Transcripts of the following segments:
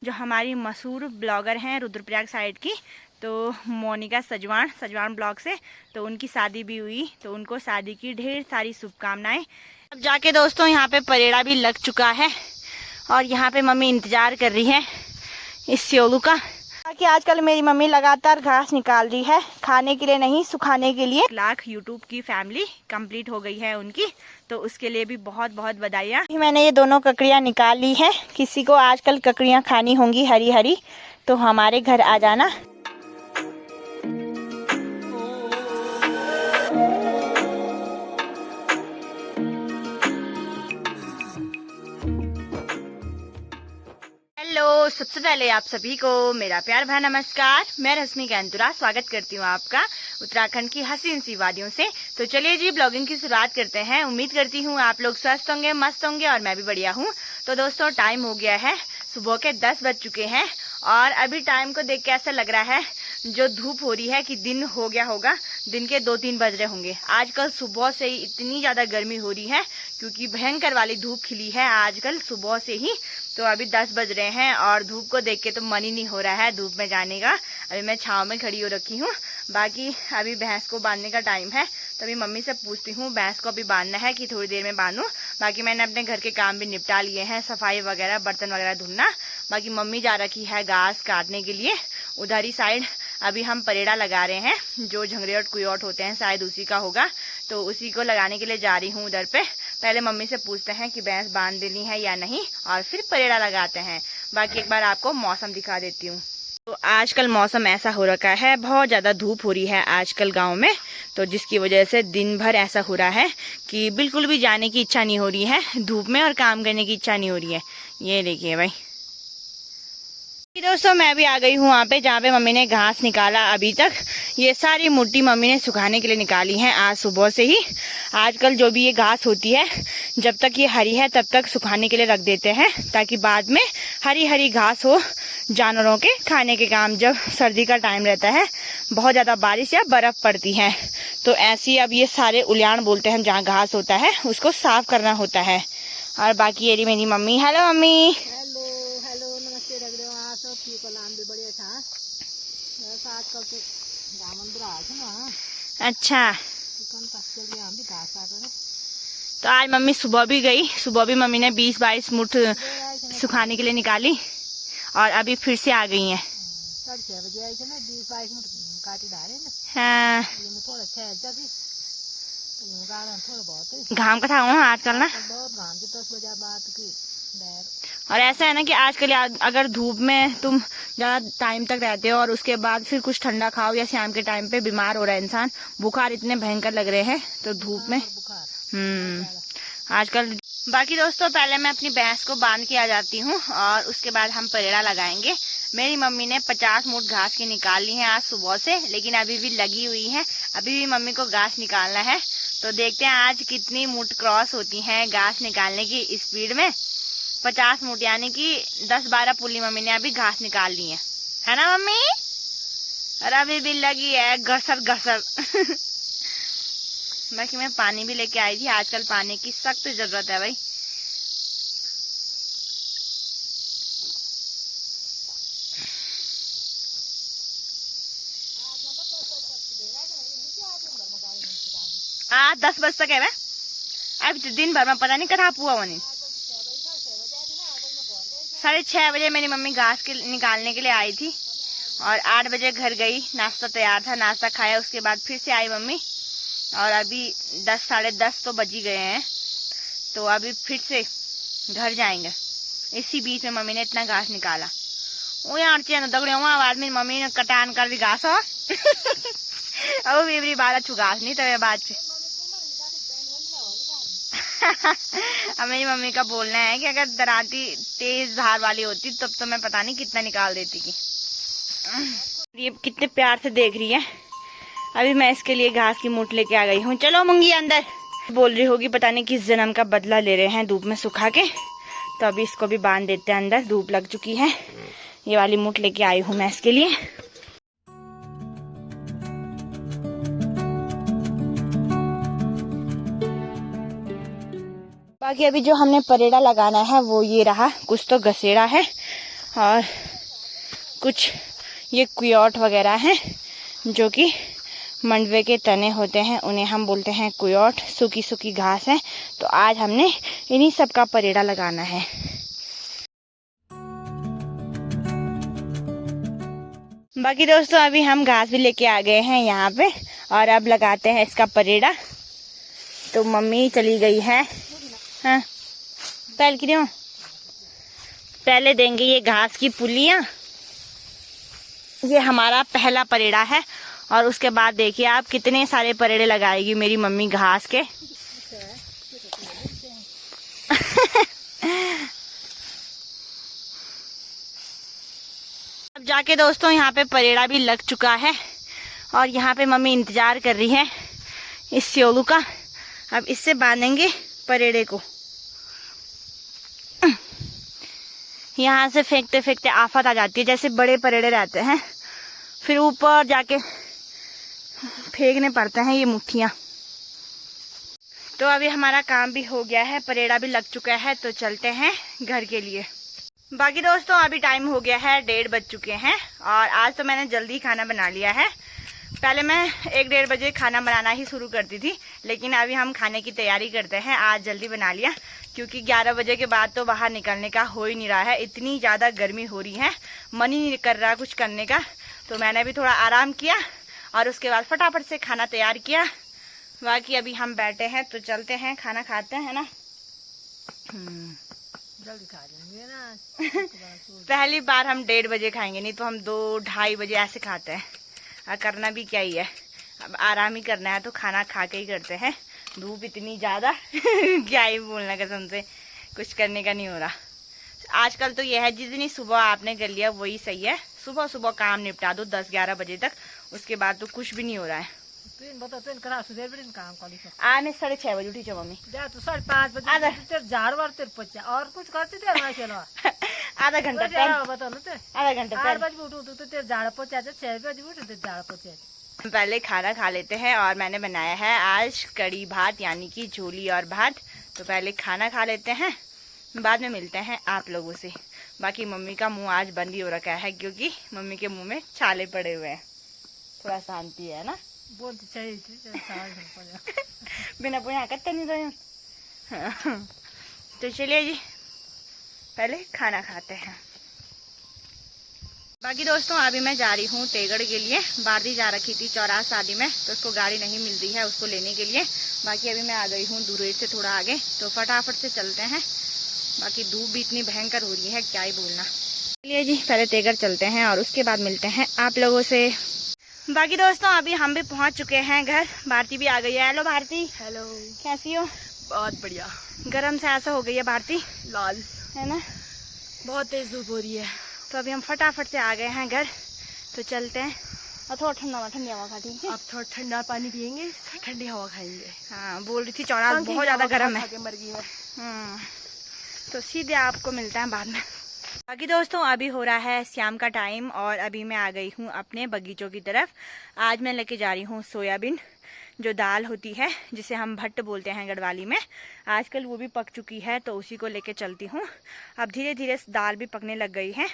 जो हमारी मशहूर ब्लॉगर हैं रुद्रप्रयाग साइड की, तो मोनिका सजवान ब्लॉग से, तो उनकी शादी भी हुई, तो उनको शादी की ढेर सारी शुभकामनाएं। अब जाके दोस्तों यहाँ पे परेड़ा भी लग चुका है और यहाँ पे मम्मी इंतजार कर रही है इस स्योलू का। कि आजकल मेरी मम्मी लगातार घास निकाल रही है, खाने के लिए नहीं सुखाने के लिए। 1 लाख यूट्यूब की फैमिली कंप्लीट हो गई है उनकी, तो उसके लिए भी बहुत बहुत बधाइयाँ। मैंने ये दोनों ककड़ियाँ निकाल ली है। किसी को आजकल ककड़ियाँ खानी होंगी हरी हरी, तो हमारे घर आ जाना। हेलो, सबसे पहले आप सभी को मेरा प्यार भरा नमस्कार। मैं रश्मि कैंतुरा स्वागत करती हूँ आपका उत्तराखंड की हसीन सी वादियों से। तो चलिए जी, ब्लॉगिंग की शुरुआत करते हैं। उम्मीद करती हूँ आप लोग स्वस्थ होंगे, मस्त होंगे और मैं भी बढ़िया हूँ। तो दोस्तों टाइम हो गया है, सुबह के 10 बज चुके हैं और अभी टाइम को देख के ऐसा लग रहा है जो धूप हो रही है कि दिन हो गया होगा, दिन के 2-3 बज रहे होंगे। आजकल सुबह से ही इतनी ज्यादा गर्मी हो रही है क्योंकि भयंकर वाली धूप खिली है आजकल सुबह से ही। तो अभी 10 बज रहे हैं और धूप को देख के तो मन ही नहीं हो रहा है धूप में जाने का। अभी मैं छांव में खड़ी हो रखी हूँ। बाकी अभी भैंस को बांधने का टाइम है, तो अभी मम्मी से पूछती हूँ भैंस को अभी बांधना है कि थोड़ी देर में बांधूं। बाकी मैंने अपने घर के काम भी निपटा लिए हैं, सफाई वगैरह, बर्तन वगैरह धुलना। बाकी मम्मी जा रखी है घास काटने के लिए उधर ही साइड। अभी हम परेड़ा लगा रहे हैं, जो झंगरेट कुयोट होते हैं शायद उसी का होगा, तो उसी को लगाने के लिए जा रही हूँ उधर पे। पहले मम्मी से पूछते हैं कि भैंस बांध देनी है या नहीं और फिर परेड़ा लगाते हैं। बाकी एक बार आपको मौसम दिखा देती हूँ। तो आजकल मौसम ऐसा हो रखा है, बहुत ज्यादा धूप हो रही है आजकल गांव में, तो जिसकी वजह से दिन भर ऐसा हो रहा है कि बिल्कुल भी जाने की इच्छा नहीं हो रही है धूप में और काम करने की इच्छा नहीं हो रही है। ये देखिए भाई दोस्तों, मैं भी आ गई हूँ वहाँ पे जहाँ पे मम्मी ने घास निकाला। अभी तक ये सारी मुट्ठी मम्मी ने सुखाने के लिए निकाली है आज सुबह से ही। आजकल जो भी ये घास होती है, जब तक ये हरी है तब तक सुखाने के लिए रख देते हैं, ताकि बाद में हरी हरी घास हो जानवरों के खाने के काम। जब सर्दी का टाइम रहता है, बहुत ज्यादा बारिश या बर्फ पड़ती है, तो ऐसी अब ये सारे उलियान बोलते हैं जहाँ घास होता है उसको साफ करना होता है। और बाकी ये मेरी मम्मी। Hello mummy. अच्छा, तो आज मम्मी सुबह भी गई, सुबह भी मम्मी ने 20-22 मुठ सुखाने के लिए निकाली और अभी फिर से आ गई हैं। हाँ, घाम का था वहाँ आजकल ना। और ऐसा है ना कि आजकल अगर धूप में तुम ज्यादा टाइम तक रहते हो और उसके बाद फिर कुछ ठंडा खाओ या शाम के टाइम पे बीमार हो रहा है इंसान। बुखार इतने भयंकर लग रहे हैं तो धूप में आजकल। बाकी दोस्तों पहले मैं अपनी भैंस को बांध के आ जाती हूँ और उसके बाद हम परेड़ा लगाएंगे। मेरी मम्मी ने 50 मुठ घास की निकाल ली है आज सुबह से, लेकिन अभी भी लगी हुई है। अभी भी मम्मी को घास निकालना है, तो देखते हैं आज कितनी मुठ क्रॉस होती है घास निकालने की स्पीड में। 50 मुठ यानी कि 10-12 पुल्ली मम्मी ने अभी घास निकाल ली है ना मम्मी? और अभी भी लगी है घसर घसर। बाकी मैं पानी भी लेके आई थी, आजकल पानी की सख्त जरूरत है भाई। आज 10 बजे तक है। अब दिन भर में पता नहीं कहाँ हुआ वो नहीं। 6:30 बजे मेरी मम्मी घास के निकालने के लिए आई थी और 8 बजे घर गई। नाश्ता तैयार था, नाश्ता खाया, उसके बाद फिर से आई मम्मी और अभी 10 साढ़े 10 तो बज ही गए हैं, तो अभी फिर से घर जाएंगे। इसी बीच में मम्मी ने इतना घास निकाला। वो यार चेन दगड़े वहाँ बाद में मम्मी ने कटान कर दी घास और अब भी बात अच्छू घास नहीं तो बात से। अब मेरी मम्मी का बोलना है कि अगर दराती तेज धार वाली होती तब तो मैं पता नहीं कितना निकाल देती की। ये कितने प्यार से देख रही है। अभी मैं इसके लिए घास की मूठ लेके आ गई हूँ। चलो मुंगी अंदर। बोल रही होगी पता नहीं किस जन्म का बदला ले रहे हैं धूप में सुखा के, तो अभी इसको भी बांध देते हैं अंदर, धूप लग चुकी है। ये वाली मूठ लेके आई हूँ मैं इसके लिए। बाकी अभी जो हमने परेड़ा लगाना है वो ये रहा, कुछ तो घसेड़ा है और कुछ ये कुयोट वगैरह हैं जो कि मंडवे के तने होते हैं, उन्हें हम बोलते हैं कुयोट। सूखी सूखी घास है, तो आज हमने इन्हीं सब का परेड़ा लगाना है। बाकी दोस्तों अभी हम घास भी लेके आ गए हैं यहाँ पे और अब लगाते हैं इसका परेड़ा। तो मम्मी चली गई है, हाँ पहले देंगे ये घास की पुलियां। ये हमारा पहला परेड़ा है और उसके बाद देखिए आप कितने सारे परेड़े लगाएगी मेरी मम्मी घास के। अब जाके दोस्तों यहाँ पे परेड़ा भी लग चुका है और यहाँ पे मम्मी इंतजार कर रही है इस स्योलू का। अब इससे बांधेंगे परेड़े को। यहाँ से फेंकते फेंकते आफत आ जाती है, जैसे बड़े परेड़े रहते हैं फिर ऊपर जाके फेंकने पड़ते हैं ये मुट्ठियाँ। तो अभी हमारा काम भी हो गया है, परेड़ा भी लग चुका है, तो चलते हैं घर के लिए। बाकी दोस्तों अभी टाइम हो गया है, 1:30 बज चुके हैं और आज तो मैंने जल्दी खाना बना लिया है। पहले मैं 1-1:30 बजे खाना बनाना ही शुरू करती थी, लेकिन अभी हम खाने की तैयारी करते हैं। आज जल्दी बना लिया क्योंकि 11 बजे के बाद तो बाहर निकलने का हो ही नहीं रहा है, इतनी ज़्यादा गर्मी हो रही है, मन ही नहीं कर रहा कुछ करने का। तो मैंने भी थोड़ा आराम किया और उसके बाद फटाफट से खाना तैयार किया। बाकी अभी हम बैठे हैं तो चलते हैं खाना खाते हैं ना। जल्दी खा लेंगे ना। पहली बार हम 1:30 बजे खाएंगे, नहीं तो हम 2-2:30 बजे ऐसे खाते हैं। और करना भी क्या ही है, अब आराम ही करना है तो खाना खा के ही करते हैं। धूप इतनी ज़्यादा क्या ही बोलना, कसम से कुछ करने का नहीं हो रहा। आजकल तो यह है जितनी सुबह आपने कर लिया वही सही है। सुबह सुबह काम निपटा दो 10-11 बजे तक, उसके बाद तो कुछ भी नहीं हो रहा है। आज मैं 6:30 बजे उठी मम्मी, जा तो 5:30 बजे तेरे झाड़ वार तेरे पच्चा और कुछ करते थे हमारे चलो आधा घंटा बता ना ते आधा घंटा 8 बजे उठू तो तेरे झाड़ पच्चा 6 बजे उठे तेरे झाड़ पच्चा। पहले खाना खा लेते हैं और मैंने बनाया है आज कड़ी भात, यानी कि झोली और भात। तो पहले खाना खा लेते हैं, बाद में मिलते हैं आप लोगों से। बाकी मम्मी का मुंह आज बंद ही हो रखा है क्योंकि मम्मी के मुंह में छाले पड़े हुए हैं। थोड़ा शांति है ना, बोलती चाहिए बिना पूछा करते नहीं रहे। तो चलिए जी पहले खाना खाते हैं। बाकी दोस्तों अभी मैं जा रही हूँ तेगड़ के लिए। बारदी जा रखी थी चौराहा शादी में, तो उसको गाड़ी नहीं मिल रही है उसको लेने के लिए। बाकी अभी मैं आ गई हूँ दूरेट से थोड़ा आगे, तो फटाफट से चलते हैं। बाकी धूप भी इतनी भयंकर हो रही है क्या ही बोलना। चलिए जी पहले तेगड़ चलते हैं और उसके बाद मिलते हैं आप लोगों से। बाकी दोस्तों अभी हम भी पहुँच चुके हैं घर। भारती भी आ गई है। हेलो भारती। हेलो, कैसी हो? बहुत बढ़िया। गरम से ऐसा हो गई है भारती, लाल है ना, बहुत तेज धूप हो रही है। तो अभी हम फटाफट से आ गए हैं घर, तो चलते हैं। और थोड़ा ठंडी हवा खाती है। अब थोड़ा ठंडा पानी पियेंगे, ठंडी हवा खाएंगे। हाँ बोल रही थी चौराहा बहुत ज्यादा गर्म है। मर गई मैं। तो सीधे आपको मिलता है बाद में। बाकी दोस्तों अभी हो रहा है शाम का टाइम और अभी मैं आ गई हूँ अपने बगीचों की तरफ। आज मैं लेके जा रही हूँ सोयाबीन, जो दाल होती है जिसे हम भट्ट बोलते हैं गढ़वाली में। आजकल वो भी पक चुकी है तो उसी को लेके चलती हूँ। अब धीरे धीरे दाल भी पकने लग गई है,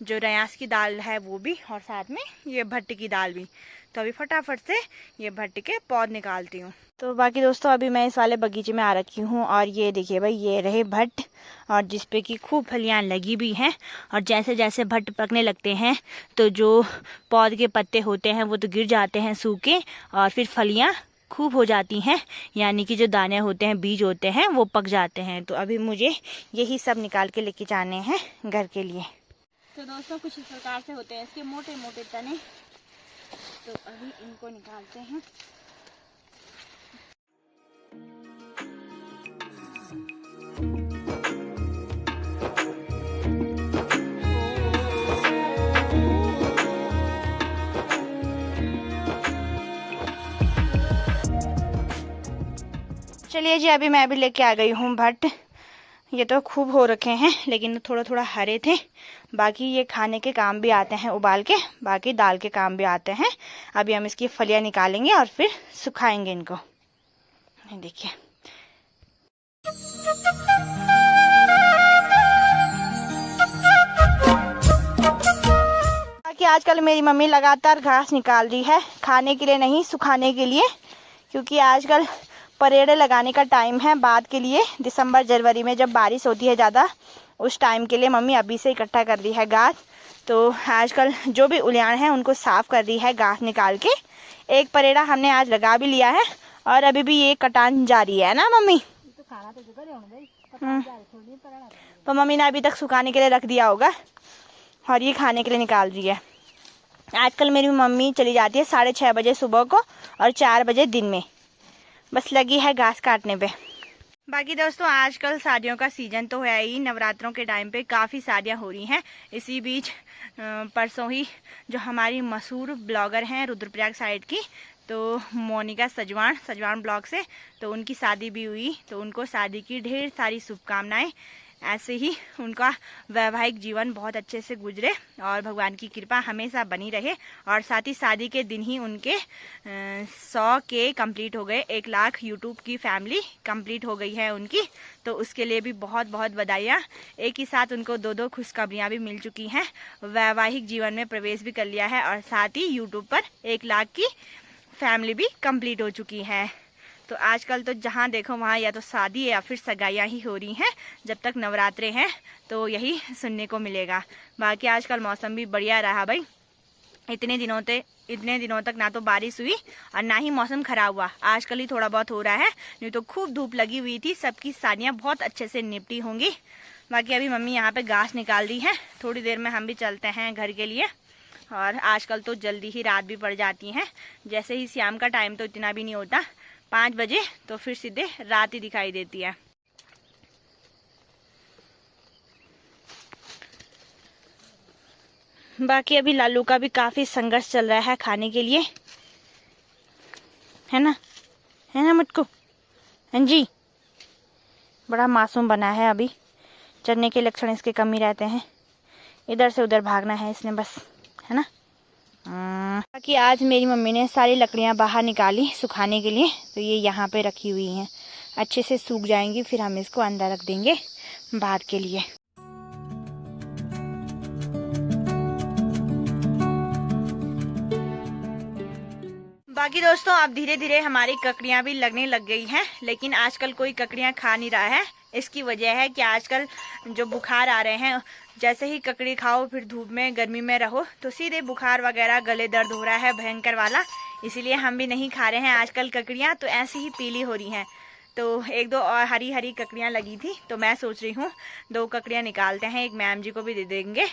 जो रयास की दाल है वो भी और साथ में ये भट्ट की दाल भी। तो अभी फटाफट से ये भट्ट के पौध निकालती हूँ। तो बाकी दोस्तों अभी मैं इस वाले बगीचे में आ रखी हूँ और ये देखिए भाई ये रहे भट्ट, और जिसपे कि खूब फलियाँ लगी भी हैं। और जैसे जैसे भट्ट पकने लगते हैं तो जो पौध के पत्ते होते हैं वो तो गिर जाते हैं सूखे, और फिर फलियाँ खूब हो जाती हैं, यानी कि जो दाने होते हैं बीज होते हैं वो पक जाते हैं। तो अभी मुझे यही सब निकाल के लेके जाने हैं घर के लिए। तो दोस्तों कुछ इस प्रकार से होते हैं इसके मोटे मोटे तने, तो अभी इनको निकालते हैं। चलिए जी अभी मैं भी लेके आ गई हूँ भट्ट। ये तो खूब हो रखे हैं लेकिन थोड़ा थोड़ा हरे थे। बाकी ये खाने के काम भी आते हैं उबाल के, बाकी दाल के काम भी आते हैं। अभी हम इसकी फलियां निकालेंगे और फिर सुखाएंगे इनको। देखिए आजकल मेरी मम्मी लगातार घास निकाल रही है, खाने के लिए नहीं सुखाने के लिए, क्योंकि आजकल परेड़े लगाने का टाइम है बाद के लिए। दिसंबर जनवरी में जब बारिश होती है ज़्यादा, उस टाइम के लिए मम्मी अभी से इकट्ठा कर रही है घास। तो आजकल जो भी उलियान है उनको साफ़ कर रही है घास निकाल के। एक परेड़ा हमने आज लगा भी लिया है और अभी भी ये कटान जारी है ना मम्मी। तो मम्मी ने अभी तक सुखाने के लिए रख दिया होगा और ये खाने के लिए निकाल रही है। आजकल मेरी मम्मी चली जाती है 6:30 बजे सुबह को और 4 बजे दिन में, बस लगी है घास काटने पे। बाकी दोस्तों आजकल शादियों का सीजन तो है ही, नवरात्रों के टाइम पे काफ़ी शादियां हो रही हैं। इसी बीच परसों ही जो हमारी मशहूर ब्लॉगर हैं रुद्रप्रयाग साइड की, तो मोनिका सजवान ब्लॉग से, तो उनकी शादी भी हुई। तो उनको शादी की ढेर सारी शुभकामनाएं। ऐसे ही उनका वैवाहिक जीवन बहुत अच्छे से गुजरे और भगवान की कृपा हमेशा बनी रहे। और साथ ही शादी के दिन ही उनके 100 के कंप्लीट हो गए, 1 लाख यूट्यूब की फैमिली कंप्लीट हो गई है उनकी। तो उसके लिए भी बहुत बहुत बधाइयाँ। एक ही साथ उनको 2 खुशखबरियाँ भी मिल चुकी हैं। वैवाहिक जीवन में प्रवेश भी कर लिया है और साथ ही यूट्यूब पर 1 लाख की फैमिली भी कंप्लीट हो चुकी है। तो आजकल तो जहाँ देखो वहाँ या तो शादी या फिर सगाइयाँ ही हो रही हैं। जब तक नवरात्रे हैं तो यही सुनने को मिलेगा। बाकी आजकल मौसम भी बढ़िया रहा भाई। इतने दिनों तक ना तो बारिश हुई और ना ही मौसम खराब हुआ। आजकल ही थोड़ा बहुत हो रहा है, नहीं तो खूब धूप लगी हुई थी। सबकी शादियाँ बहुत अच्छे से निपटी होंगी। बाकी अभी मम्मी यहाँ पे घास निकाल दी है। थोड़ी देर में हम भी चलते हैं घर के लिए। और आजकल तो जल्दी ही रात भी पड़ जाती है। जैसे ही शाम का टाइम तो इतना भी नहीं होता, 5 बजे तो फिर सीधे रात ही दिखाई देती है। बाकी अभी लालू का भी काफी संघर्ष चल रहा है खाने के लिए, है ना मुझको। हाँ जी, बड़ा मासूम बना है अभी। चलने के लक्षण इसके कम ही रहते हैं, इधर से उधर भागना है इसने बस, है ना। बाकी आज मेरी मम्मी ने सारी लकड़ियाँ बाहर निकाली सुखाने के लिए। तो ये यहाँ पे रखी हुई हैं, अच्छे से सूख जाएंगी, फिर हम इसको अंदर रख देंगे बाद के लिए। बाकी दोस्तों अब धीरे धीरे हमारी ककड़ियाँ भी लगने लग गई हैं, लेकिन आजकल कोई ककड़ियाँ खा नहीं रहा है। इसकी वजह है कि आजकल जो बुखार आ रहे हैं, जैसे ही ककड़ी खाओ फिर धूप में गर्मी में रहो तो सीधे बुखार वगैरह, गले दर्द हो रहा है भयंकर वाला। इसीलिए हम भी नहीं खा रहे हैं आजकल ककड़ियाँ। तो ऐसी ही पीली हो रही हैं। तो 1-2 और हरी हरी ककड़ियाँ लगी थी, तो मैं सोच रही हूँ 2 ककड़ियाँ निकालते हैं, एक मैम जी को भी दे देंगे,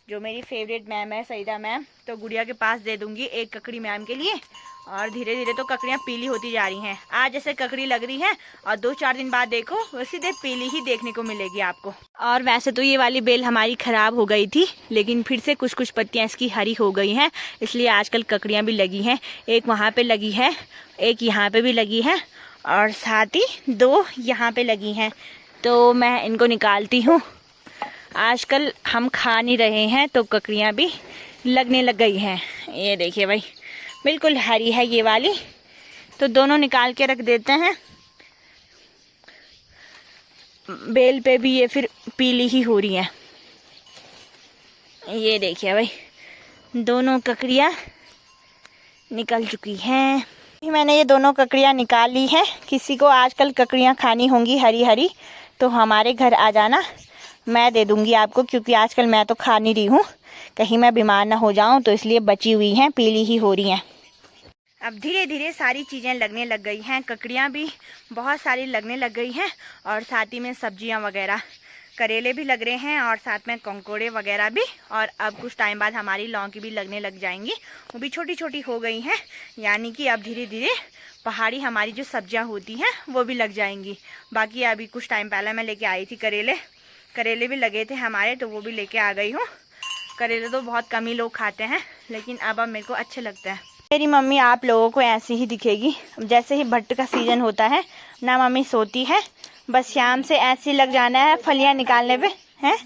जो मेरी फेवरेट मैम है सईदा मैम। तो गुड़िया के पास दे दूंगी 1 ककड़ी मैम के लिए। और धीरे धीरे तो ककड़ियाँ पीली होती जा रही हैं। आज जैसे ककड़ी लग रही है और 2-4 दिन बाद देखो वो सीधे पीली ही देखने को मिलेगी आपको। और वैसे तो ये वाली बेल हमारी खराब हो गई थी, लेकिन फिर से कुछ पत्तियाँ इसकी हरी हो गई हैं, इसलिए आजकल ककड़ियाँ भी लगी हैं। एक वहाँ पे लगी है, एक यहाँ पे भी लगी है और साथ ही 2 यहाँ पे लगी हैं। तो मैं इनको निकालती हूँ। आजकल हम खा नहीं रहे हैं तो ककड़ियाँ भी लगने लग गई हैं। ये देखिए भाई, बिल्कुल हरी है ये वाली। तो दोनों निकाल के रख देते हैं। बेल पे भी ये फिर पीली ही हो रही है। ये देखिए भाई, दोनों ककड़ियाँ निकल चुकी हैं। मैंने ये दोनों ककड़ियाँ निकाल ली है। किसी को आजकल ककड़ियाँ खानी होंगी हरी हरी तो हमारे घर आ जाना, मैं दे दूंगी आपको, क्योंकि आजकल मैं तो खा नहीं रही हूँ, कहीं मैं बीमार ना हो जाऊँ, तो इसलिए बची हुई हैं, पीली ही हो रही हैं। अब धीरे धीरे सारी चीज़ें लगने लग गई हैं, ककड़ियाँ भी बहुत सारी लगने लग गई हैं और साथ ही में सब्जियाँ वगैरह, करेले भी लग रहे हैं और साथ में कंकोड़े वगैरह भी। और अब कुछ टाइम बाद हमारी लौकी भी लगने लग जाएंगी, वो भी छोटी छोटी हो गई हैं। यानी कि अब धीरे धीरे पहाड़ी हमारी जो सब्जियाँ होती हैं वो भी लग जाएंगी। बाकी अभी कुछ टाइम पहले मैं लेके आई थी करेले भी लगे थे हमारे, तो वो भी लेके आ गई हूँ। करेले तो बहुत कम ही लोग खाते हैं, लेकिन अब मेरे को अच्छे लगते हैं। मेरी मम्मी आप लोगों को ऐसी ही दिखेगी। जैसे ही भट्ट का सीजन होता है ना, मम्मी सोती है, बस शाम से ऐसे लग जाना है फलियां निकालने पे हैं।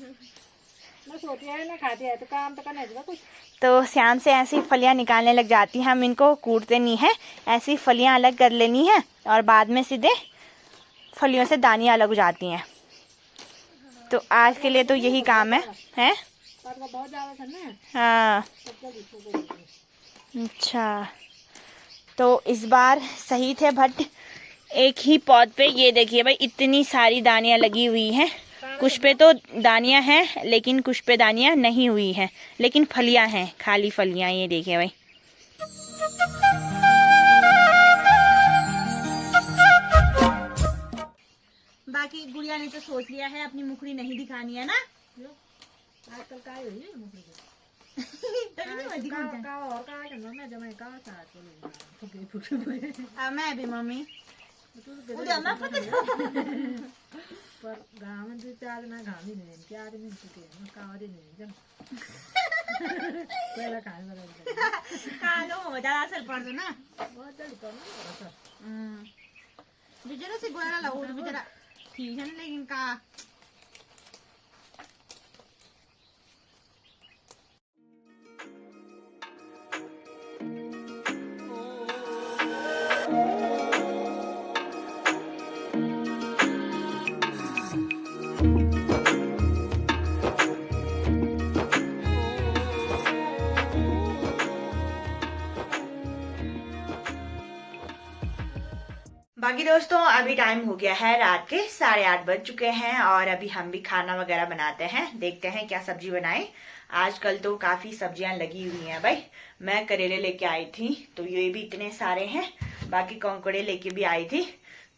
तो शाम से ऐसी फलियां निकालने लग जाती हैं। हम इनको कूटते नहीं हैं, ऐसी फलियां अलग कर लेनी है और बाद में सीधे फलियों से दानियाँ अलग हो जाती हैं। तो आज के लिए तो यही काम है। बहुत ज्यादा था ना। हाँ अच्छा, तो इस बार सही थे भट्ट। एक ही पौध पे ये देखिए भाई इतनी सारी दानियां लगी हुई हैं। कुछ पे तो दानियां हैं लेकिन कुछ पे दानियां नहीं हुई हैं, लेकिन फलियां हैं, खाली फलियां। ये देखिए भाई। बाकी गुड़िया ने तो सोच लिया है अपनी मुखड़ी नहीं दिखानी है ना। आजकल का हुई है मुझे मैं भी मम्मी पर गाँव में 2-4 ना घामी नहीं क्या नहीं चुके कावड़ी नहीं जम पहला खाने वाला कालो हो ज्यादा असर पड़ दो ना। बहुत जल्दी करना सर बिजरा से गोरा लगो तो बिजरा ठीक है ना, लेकिन का बाकी दोस्तों अभी टाइम हो गया है रात के 8:30 बज चुके हैं और अभी हम भी खाना वगैरह बनाते हैं। देखते हैं क्या सब्जी बनाए। आजकल तो काफी सब्जियां लगी हुई हैं भाई। मैं करेले लेके आई थी तो ये भी इतने सारे हैं, बाकी कौंकड़े लेके भी आई थी।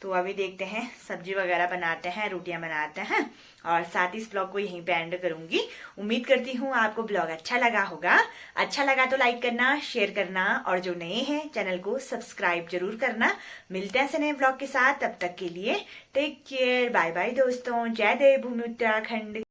तो अभी देखते हैं सब्जी वगैरह बनाते हैं, रोटियां बनाते हैं और साथ ही इस ब्लॉग को यहीं पे एंड करूंगी। उम्मीद करती हूँ आपको ब्लॉग अच्छा लगा होगा। अच्छा लगा तो लाइक करना, शेयर करना और जो नए हैं चैनल को सब्सक्राइब जरूर करना। मिलते हैं नए ब्लॉग के साथ, तब तक के लिए टेक केयर, बाय बाय दोस्तों। जय देवभूमि उत्तराखंड।